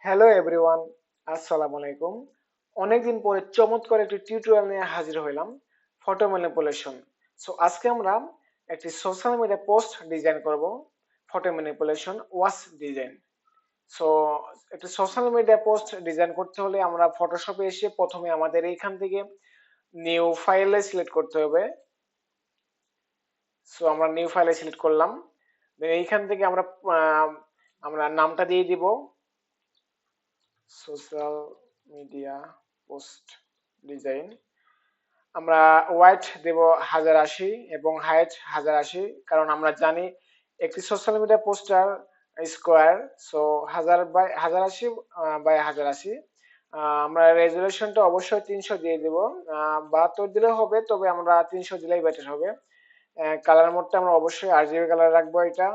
Hello everyone, আসসালামু আলাইকুম। অনেকদিন পরে চমৎকার একটি টিউটোরিয়াল নিয়ে হাজির হইলাম, ফটো ম্যানিপুলেশন। সো আজকে আমরা একটি সোশ্যাল মিডিয়া পোস্ট ডিজাইন করব, ফটো ম্যানিপুলেশন ওয়াস ডিজাইন। সো একটি সোশ্যাল মিডিয়া পোস্ট ডিজাইন করতে হলে আমরা ফটোশপে এসে প্রথমে আমাদের এইখান থেকে নিউ ফাইলে সিলেক্ট করতে হবে। সো আমরা নিউ ফাইলে সিলেক্ট করলাম, দেন এইখান থেকে আমরা নামটা দিয়ে দিব সোশ্যাল মিডিয়া পোস্ট ডিজাইন। আমরা ওয়াইড দেব 1080 এবং হাইট 1080, কারণ আমরা জানি একটি সোশ্যাল মিডিয়া পোস্টার স্কোয়ার। So 1080 by 1080। আমরা রেজুলেশনটা অবশ্যই 300 দিয়ে দেব, 72 দিলেও হবে, তবে আমরা 300 দিলেই বেটার হবে। কালার মোডটা আমরা অবশ্যই RGB কালার রাখবো এটা।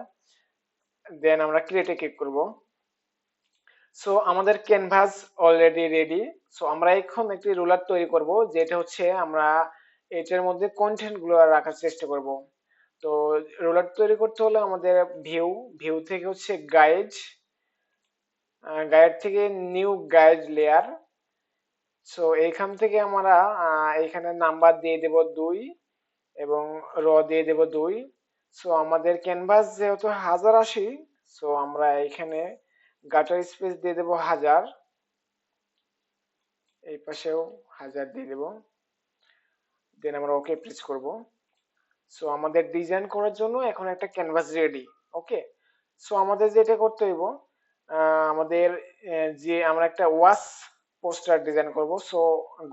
দেন আমরা ক্রিয়েটে ক্লিক করব। সো আমাদের ক্যানভাস অলরেডি রেডি। সো আমরা এখন একটি রুলার তৈরি করব, যেটা হচ্ছে আমরা এটার মধ্যে কন্টেন্ট গুলো রাখার চেষ্টা করব। তো রুলার তৈরি করতে হলে আমাদের ভিউ ভিউ থেকে হচ্ছে গাইড, গাইড থেকে নিউ গাইড লেয়ার। সো এইখান থেকে আমরা এখানে নাম্বার দিয়ে দেব 2 এবং র দিয়ে দেব 2। সো আমাদের ক্যানভাস যেহেতু 1080, সো আমরা এখানে গাটার স্পেস দিয়ে দেব 1000, এই পাশেও 1000 দিয়ে দেব। দেন আমরা ওকে প্রেস করব। সো আমাদের ডিজাইন করার জন্য এখন একটা ক্যানভাস রেডি। ওকে, সো আমাদের যেটা করতে হইব, আমাদের যে আমরা একটা ওয়াস পোস্টার ডিজাইন করব। সো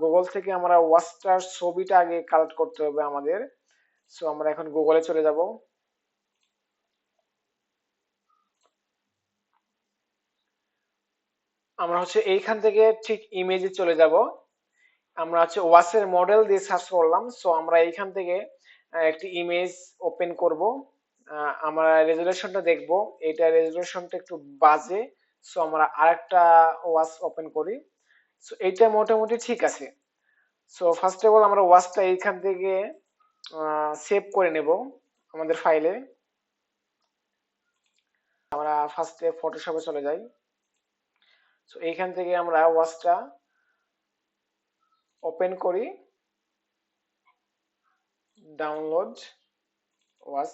গুগল থেকে আমরা ওয়াসটার ছবিটা আগে কালেক্ট করতে হবে আমাদের। সো আমরা এখন গুগলে চলে যাব। আমরা হচ্ছে এইখান থেকে ঠিক ইমেজে চলে যাব। আমরা হচ্ছে ওয়াসের মডেল দিয়ে সার্চ করলাম। সো আমরা এইখান থেকে একটি ইমেজ ওপেন করব। আমরা রেজুলেশনটা দেখব, এটা রেজুলেশনটা একটু বাজে। সো আমরা আরেকটা ওয়াস ওপেন করি। সো এইটা মোটামুটি ঠিক আছে। সো ফার্স্ট অফ অল আমরা ওয়াসটা এইখান থেকে সেভ করে নেব আমাদের ফাইলে। আমরা ফার্স্টে ফটোশপে চলে যাই। সো এইখান থেকে আমরা ওয়াসটা ওপেন করি, ডাউনলোড ওয়াস।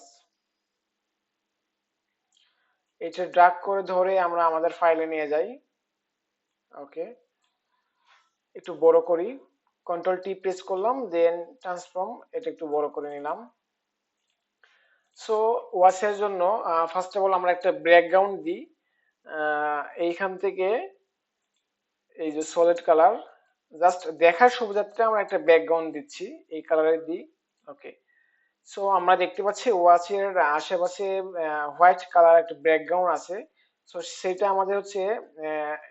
এটা ড্রাগ করে ধরে আমরা আমাদের ফাইলে নিয়ে যাই। ওকে, একটু বড় করি, কন্ট্রোল টি প্রেস করলাম, দেন ট্রান্সফর্ম, এটা একটু বড় করে নিলাম। সো ওয়াশের জন্য ফার্স্ট অফ অল আমরা একটা ব্যাকগ্রাউন্ড দিই। এইখান থেকে এই যে সলিড কালার, জাস্ট দেখার সুবিধার্থে আমরা একটা ব্যাকগ্রাউন্ড দিচ্ছি, এই কালারের দিই। ওকে, সো আমরা দেখতে পাচ্ছি ওয়াচের আশেপাশে হোয়াইট কালার একটা ব্যাকগ্রাউন্ড আছে। সো সেটা আমাদের হচ্ছে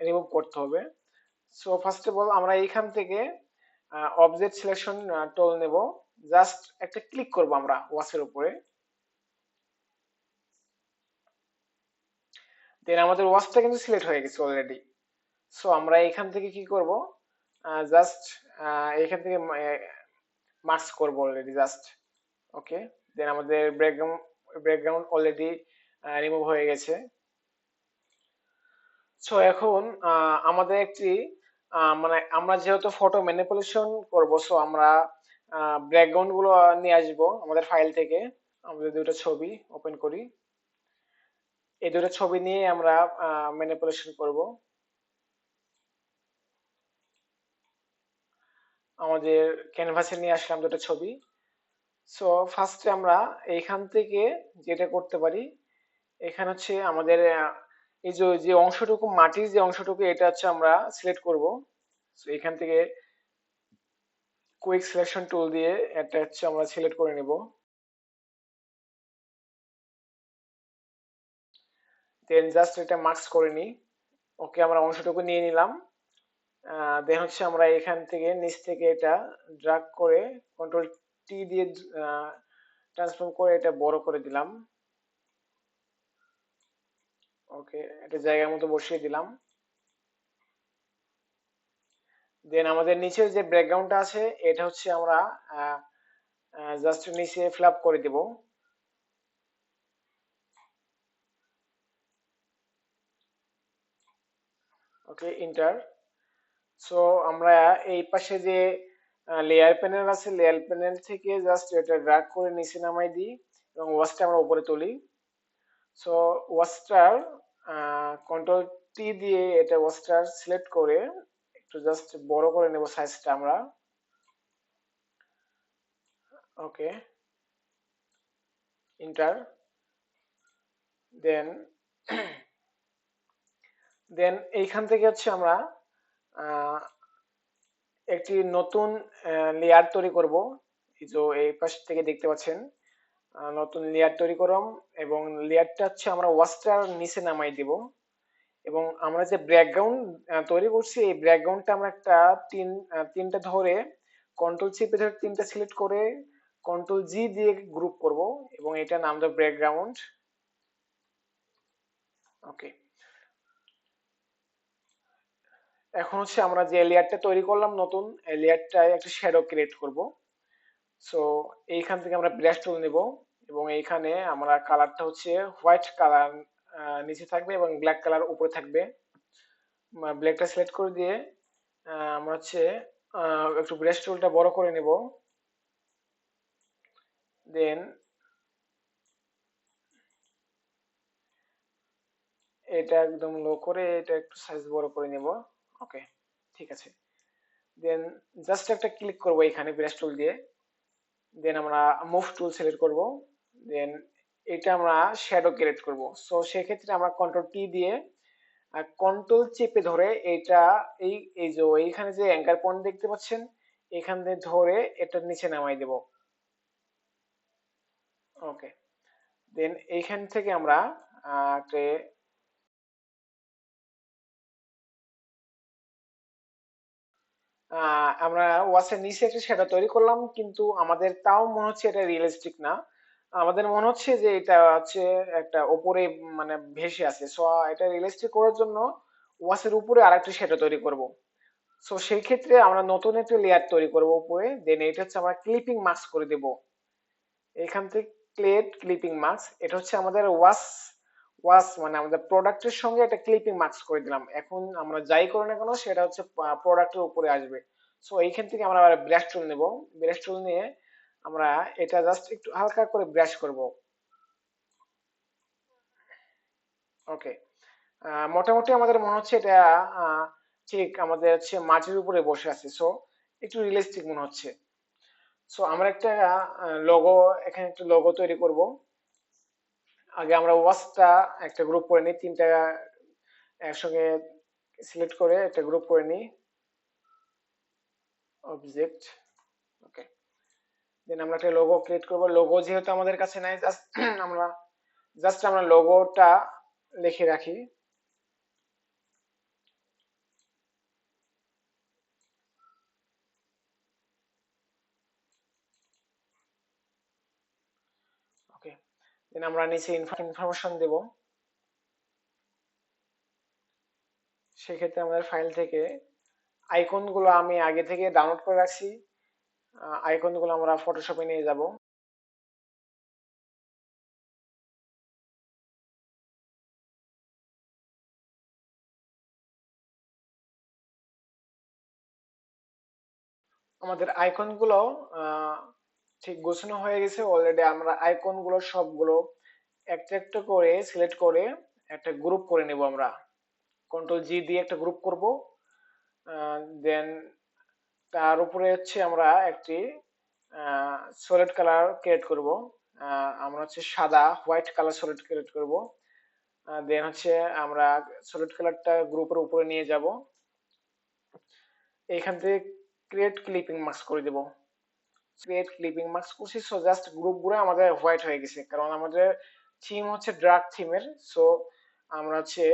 রিমুভ করতে হবে। সো ফার্স্ট অফ অল আমরা এইখান থেকে অবজেক্ট সিলেকশন টুল নেব, জাস্ট একটা ক্লিক করব আমরা ওয়াচের উপরে। দেন আমাদের ওয়াচটা কিন্তু সিলেক্ট হয়ে গেছে অলরেডি। সো আমরা এখান থেকে কি করব, জাস্ট এখান থেকে মার্কস করব অলরেডি জাস্ট। ওকে, দেন আমাদের ব্যাকগ্রাউন্ড অলরেডি রিমুভ হয়ে গেছে। সো এখন আমাদের একটি মানে আমরা যেহেতু ফটো ম্যানিপুলেশন করব, সো আমরা ব্যাকগ্রাউন্ড গুলো নিয়ে আসবো আমাদের ফাইল থেকে। আমাদের দুটো ছবি ওপেন করি, এই দুটো ছবি নিয়ে আমরা ম্যানিপুলেশন করব। আমাদের ক্যানভাসে নিয়ে আসলাম দুটো ছবি। সো ফার্স্টে আমরা এইখান থেকে যেটা করতে পারি, এখানে হচ্ছে আমাদের এই যে যে অংশটুকু মাটির যে অংশটুকু, এটা হচ্ছে আমরা সিলেক্ট করব। সো এখান থেকে কুইক সিলেকশন টুল দিয়ে এটা হচ্ছে আমরা সিলেক্ট করে নেব। দেন জাস্ট এটা মার্কস করে নিই। ওকে, আমরা অংশটুকু নিয়ে নিলাম। দেন হচ্ছে আমরা এখান থেকে নিচ থেকে এটা ড্রাগ করে কন্ট্রোল টি দিয়ে ট্রান্সফর্ম করে এটা বড় করে দিলাম। ওকে, এটা জায়গার মতো বসিয়ে দিলাম। দেন আমাদের নিচের যে ব্যাকগ্রাউন্ডটা আছে, এটা হচ্ছে আমরা জাস্ট নিচে ফ্ল্যাপ করে দিব। ওকে, ইন্টার। সো আমরা এই পাশে যে লেয়ার প্যানেল আছে, লেয়ার প্যানেল থেকে জাস্ট এটা ড্র্যাগ করে নিচে নামাই দিই এবং ওয়াশটা আমরা উপরে তুলি। সো ওয়াশটার কন্ট্রোল টি দিয়ে এটা ওয়াশটার সিলেক্ট করে একটু জাস্ট বড় করে নেব সাইজটা আমরা। ওকে, ইন্টার। দেন দেন এইখান থেকে হচ্ছে আমরা আহ, একটি নতুন লেয়ার তৈরি করব। এই যে এই পাশ থেকে দেখতে পাচ্ছেন নতুন লেয়ার তৈরি করলাম এবং লেয়ারটা হচ্ছে আমরা ওয়াশটার নিচে নামাই দিব এবং আমরা যে ব্যাকগ্রাউন্ড তৈরি করছি এই ব্যাকগ্রাউন্ডটা আমরা একটা তিনটা ধরে কন্ট্রোল চেপে ধরে তিনটা সিলেক্ট করে কন্ট্রোল জি দিয়ে গ্রুপ করব এবং এটা নাম দেব ব্যাকগ্রাউন্ড। ওকে, এখন হচ্ছে আমরা যে লেয়ারটা তৈরি করলাম নতুন, এই লেয়ারটায় একটা শ্যাডো ক্রিয়েট করব। সো এইখান থেকে আমরা ব্রাশ টুল নেব এবং এইখানে আমরা কালারটা হচ্ছে হোয়াইট কালার নিচে থাকবে এবং ব্ল্যাক কালার উপরে থাকবে। ব্ল্যাকটা সিলেক্ট করে দিয়ে আমরা হচ্ছে একটু ব্রাশ টুলটা বড় করে নেব। দেন এটা একদম লো করে এটা একটু সাইজ বড় করে নেব। ওকে, ঠিক আছে। দেন জাস্ট একটা ক্লিক করব এখানে ব্রাশ টুল দিয়ে। দেন আমরা মুভ টুল সিলেক্ট করব। দেন এটা আমরা শ্যাডো ক্রিয়েট করব। সো সেক্ষেত্রে আমরা কন্ট্রোল টি দিয়ে কন্ট্রোল চেপে ধরে এটা এই এই যে এইখানে যে অ্যাঙ্কার পয়েন্ট দেখতে পাচ্ছেন এখান থেকে ধরে এটা নিচে নামাই দেব। ওকে, দেন এইখান থেকে আমরা একটা আমরা ওয়াসের নিচে একটা শ্যাডো তৈরি করলাম কিন্তু আমাদের তাও মনে হচ্ছে এটা রিয়েলিস্টিক না। আমাদের মনে হচ্ছে যে এটা হচ্ছে একটা উপরে মানে ভেসে আছে। সো এটা রিয়েলিস্টিক করার জন্য ওয়াসের উপরে আরেকটা শ্যাডো তৈরি করব। সো সেই ক্ষেত্রে আমরা নতুন একটা লেয়ার তৈরি করব উপরে। দেন এটা হচ্ছে আমরা ক্লিপিং মাস্ক করে দেব। এখান থেকে ক্লেড ক্লিপিং মাস্ক, এটা হচ্ছে আমাদের ওয়াশ ওয়াশ মানে আমাদের প্রোডাক্টের সঙ্গে একটা ক্লিপিং মাস্ক করে দিলাম। এখন আমরা যাই করি না কেন সেটা হচ্ছে প্রোডাক্টের উপরে আসবে। সো এইখান থেকে আমরা ব্রাশ টুল নেব। ব্রাশ টুল নিয়ে আমরা এটা জাস্ট একটু হালকা করে ব্রাশ করব। ওকে, মোটামুটি আমাদের মনে হচ্ছে এটা আহ, ঠিক আমাদের হচ্ছে মাটির উপরে বসে আছে। সো একটু রিয়েলিস্টিক মনে হচ্ছে। সো আমরা একটা লোগো, এখানে একটা লোগো তৈরি করব। আগে আমরা ওয়াচটা একটা গ্রুপ করে নিই, তিনটা একসঙ্গে সিলেক্ট করে একটা গ্রুপ করে নিই। অবজেক্ট। ওকে, দেন আমরা একটা লোগো ক্রিয়েট করব। লোগো যেহেতু আমাদের কাছে নাই, জাস্ট আমরা লোগোটা লিখে রাখি। ওকে, দেন আমরা নিচে ইনফরমেশন দেব। সেক্ষেত্রে আমাদের ফাইল থেকে আইকন গুলো আমি আগে থেকে ডাউনলোড করে রাখছি। আইকন গুলো আমরা ফটোশপে নিয়ে যাব। আমাদের আইকন গুলো আহ, ঠিক গোছানো হয়ে গেছে অলরেডি। আমরা আইকন গুলো সবগুলো একটা একটা করে সিলেক্ট করে একটা গ্রুপ করে নেব আমরা। কন্ট্রোল জি দিয়ে একটা গ্রুপ করব। দেন তার উপরে হচ্ছে আমরা একটি সলিড কালার ক্রিয়েট করব। আমরা হচ্ছে সাদা হোয়াইট কালার সলিড ক্রিয়েট করব। দেন হচ্ছে আমরা সলিড কালারটা গ্রুপের উপরে নিয়ে যাব। এইখান থেকে ক্রিয়েট ক্লিপিং মাস্ক করে দেব। ক্রিয়েট ক্লিপিং মাস্ক করছি। সো জাস্ট গ্রুপগুলো আমাদের হোয়াইট হয়ে গেছে কারণ আমাদের থিম হচ্ছে ডার্ক থিমের। সো আমরা হচ্ছে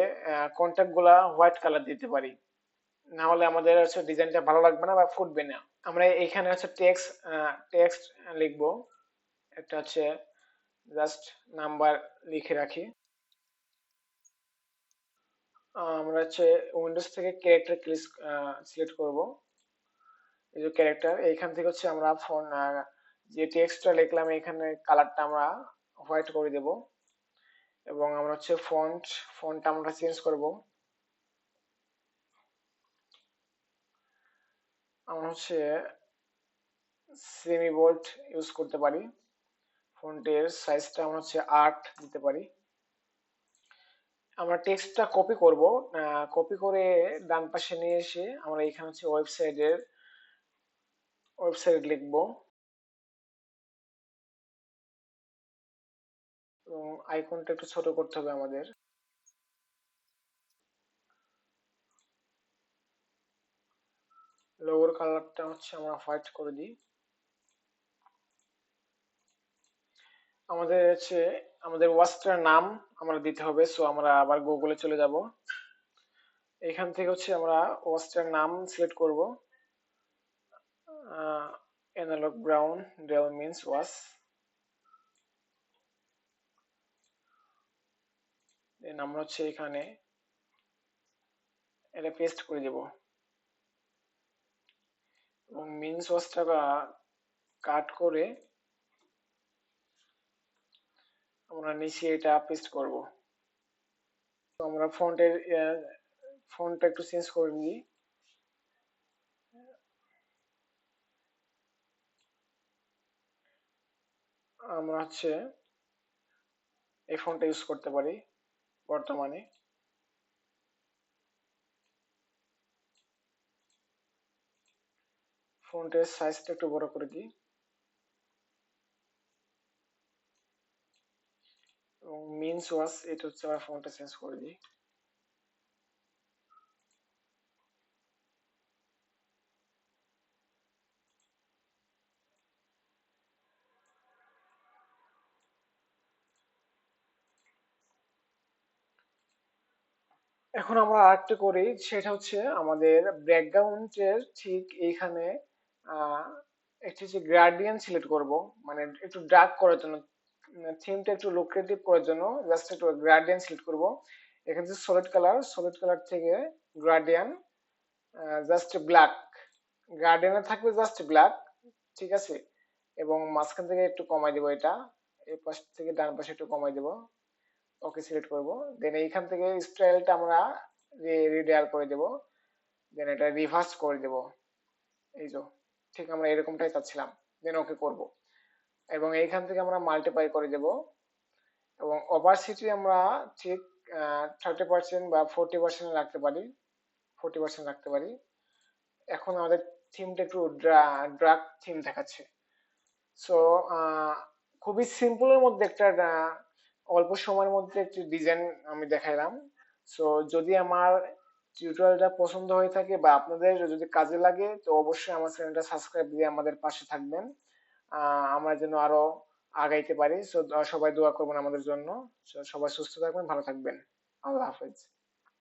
কন্ট্যাক্ট গুলা হোয়াইট কালার দিতে পারি, না হলে আমাদের হচ্ছে ডিজাইনটা ভালো লাগবে না বা ফুটবে না। আমরা এখানে হচ্ছে টেক্সট লিখবো। একটা হচ্ছে জাস্ট নাম্বার লিখে রাখি। আমরা হচ্ছে উইন্ডোজ থেকে ক্যারেক্টার সিলেক্ট করব। এই যে ক্যারেক্টার, এইখান থেকে হচ্ছে আমরা ফোন যে টেক্সটটা লিখলাম এখানে কালারটা আমরা হোয়াইট করে দেব এবং আমরা হচ্ছে ফন্ট আমরা চেঞ্জ করব। আমরা হচ্ছে সেমি বোল্ড ইউজ করতে পারি। ফন্টের সাইজটা আমরা হচ্ছে 8 দিতে পারি। আমরা টেক্সটটা কপি করব। কপি করে ডান পাশে নিয়ে এসে আমরা এখানে হচ্ছে ওয়েবসাইট লিখবো এবং আইকনটা একটু ছোট করতে হবে আমাদের। লোগোর কালারটা হচ্ছে আমরা হোয়াইট করে দিই। আমাদের ওয়াচটার নাম আমরা দিতে হবে, সো আমরা আবার গুগলে চলে যাব। এখান থেকে হচ্ছে আমরা ওয়াচটার নাম সিলেক্ট করব। Analog brown dale means watch, then আমরা হচ্ছে এখানে এটা পেস্ট করে দেব এবং মিন্স ওয়াচটা কাট করে আমরা নিচে এটা পেস্ট করব। তো আমরা ফন্টটা একটু চেঞ্জ করে দিই। আমরা হচ্ছে এই ফন্টটা ইউজ করতে পারি বর্তমানে। ফন্টের সাইজটা একটু বড় করে দিই এবং মিন্স ওয়াচ এটা হচ্ছে আমরা ফন্টটা চেঞ্জ করে দিই। এখন আমরা আরেকটা করি, সেটা হচ্ছে আমাদের ব্যাকগ্রাউন্ডের ঠিক এইখানে আহ একটি যে গ্রেডিয়েন্ট সিলেক্ট করব, মানে একটু ডার্ক করার জন্য, থিমটা একটু লুক্রেটিভ করার জন্য জাস্ট একটু গ্রেডিয়েন্ট সিলেক্ট করব। এখানে যে সলিড কালার থেকে গ্রেডিয়েন্ট জাস্ট ব্ল্যাক, গার্ডেনে থাকবে জাস্ট ব্ল্যাক, ঠিক আছে। এবং মাঝখান থেকে একটু কমাই দেবো এটা, এই পাশ থেকে ডান পাশে একটু কমাই দেবো। ওকে সিলেক্ট করব। দেন এইখান থেকে স্টাইলটা আমরা রিডায়াল করে দেব। দেন এটা রিভার্স করে দেব। এই যে ঠিক আমরা এরকমটাই চাচ্ছিলাম। দেন ওকে করব এবং এইখান থেকে আমরা মাল্টিপ্লাই করে দেব এবং অপারসিটি আমরা ঠিক 30% বা 40% রাখতে পারি, 40% রাখতে পারি। এখন আমাদের থিমটা একটু ড্রাগ থিম দেখাচ্ছে। সো খুবই সিম্পলের মধ্যে একটা অল্প সময়ের মধ্যে একটি ডিজাইন আমি দেখাইলাম। সো যদি আমার টিউটোরিয়ালটা পছন্দ হয়ে থাকে বা আপনাদের যদি কাজে লাগে, তো অবশ্যই আমার চ্যানেলটা সাবস্ক্রাইব দিয়ে আমাদের পাশে থাকবেন। আমরা যেন আরো আগাইতে পারি। সো সবাই দোয়া করবেন আমাদের জন্য। সবাই সুস্থ থাকবেন, ভালো থাকবেন। আল্লাহ হাফেজ।